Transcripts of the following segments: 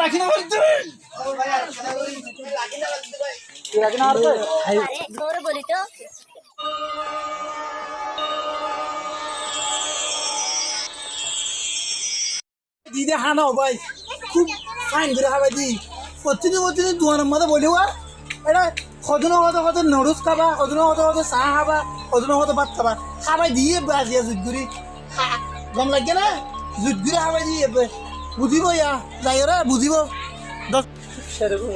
রাখি না বলতে রাখি না গৌরব বলি তো দিদি হানা ভাই খুব ফাইন করে খাবাই দি প্রতিদিন দোয়ানের মধ্যে বলি এটা কদিনও কত নুডলস খাবা কদিনও কত চাহ খাবা কদিনও কত ভাত খাবা খাবাই দিয়ে বাজিয়া জুটগুড়ি গম লাগে না জুটগুড়ি খাবাই দিয়ে বুঝিব ইয়া যাই রে বুঝিব দশ সেরকম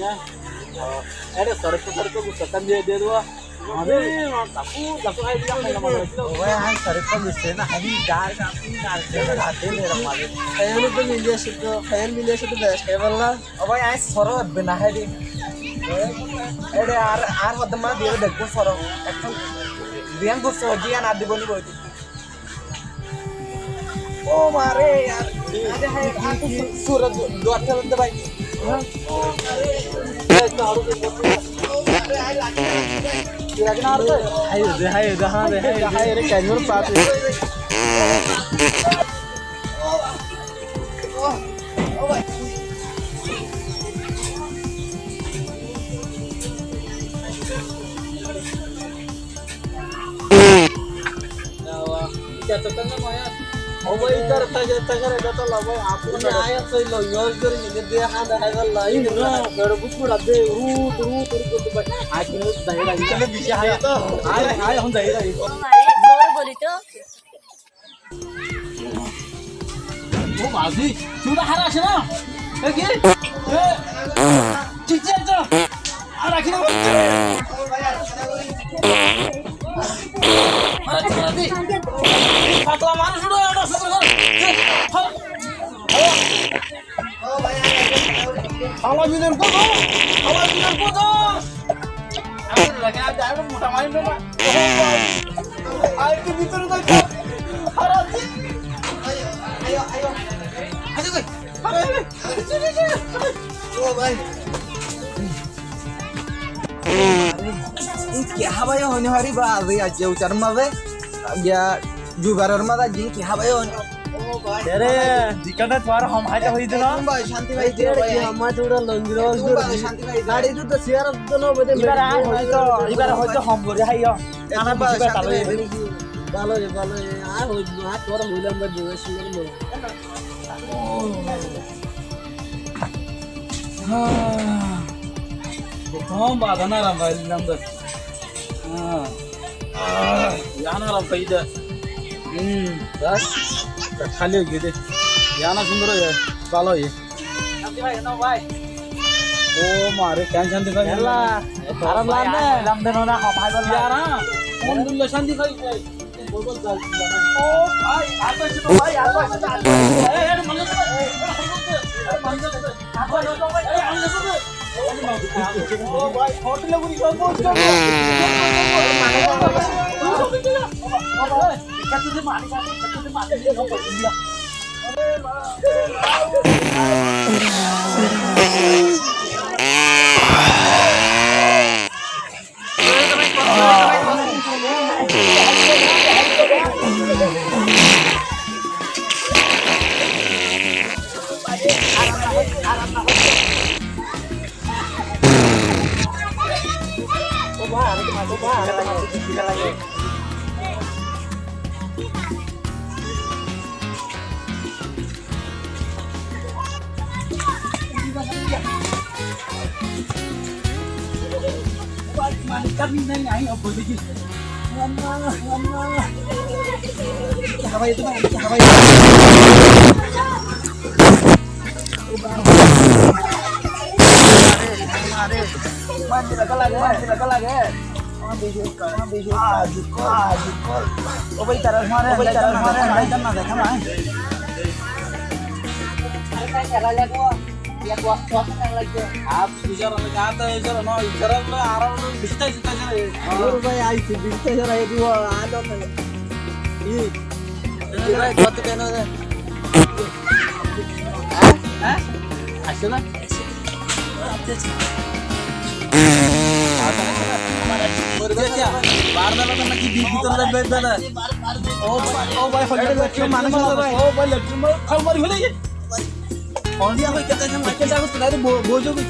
না এটা সরক সরকার দিয়ে দিয়ে দেওয়া ও মারে সুরত দোয়ার খেলতে ভাই গৌরব বলি তো মাঝি চুড়া হারা আছে না কি ঠিক আছে আর রাখি না পাতলা মানুষ আমার বিজন কত মোটা মারি না আর একটু ভিতরে Kihabay honi hari ba azi aja ucar mabe ya jugarar mada jin kihabay honi अरे दिक्कत है तुम्हारा हम हाइट होई देना भाई शांति भाई दे भाई हम थोड़ा लंगिरो शांति भाई गाड़ी तो शेयर दोनों बदे इबार হয়তো हम बोले हाय खाना बुझबे ভালো আর হই না তোর মুলাম বা দুই সুন্দর মো हम बाधना राम भाई नंबर याना राम पैदा बस खाली गिदे याना सुंदर है ভালো है शांति भाई ना भाई ओ मारे कैन शांति भाई ಎಲ್ಲ ಆರಾಮ लम देनो ना हम भाई बोल यार अलहमदुलिल्लाह शांति भाई बोल बोल ओ भाई आता से तो भाई आता से ए मन से ओ भाई होटल में गुरी बोल कत्ते मारी kami na nga yung boy lagi. Lama. Habay itu bang, habay. Mandi lagi. Ajikol. Oh boy taras mare, naik jangan ada kemana? Cara lihat gua. Ya kuat yang lagi. आप इधर लगाता है इधर ना इधर ना आराम से बिस्ता है और भाई आई थी बिस्ता जरा ये वो आ दो ये भाई कत केनो दे हैं আসলে बार दाला ना की भीतर दे बेद दाला ओ भाई फटे लक्ष्मण मानस ओ भाई लक्ष्मण खाऊ मारी होले Dia aku ikat aja Kita aku tadi bojo gue.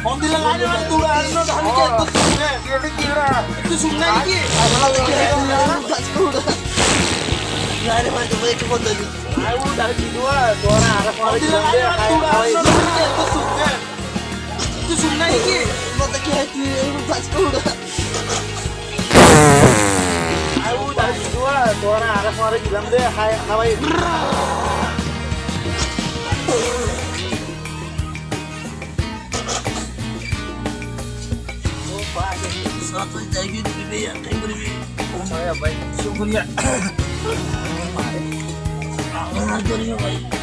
Ondilan aja orang tua anak kami itu sungai lagi. Nggak ada macam itu foto ini. Ayo dari dua orang arah Ondilan aja orang tua anak kami itu sungai lagi. Foto kayak itu tak sekolah. Ayo dari dua orang arah bilang deh hai Hawaii. Satu lagi di sini ya, yang berbeda. Oh saya baik, syukur ya. Ngajarnya baik.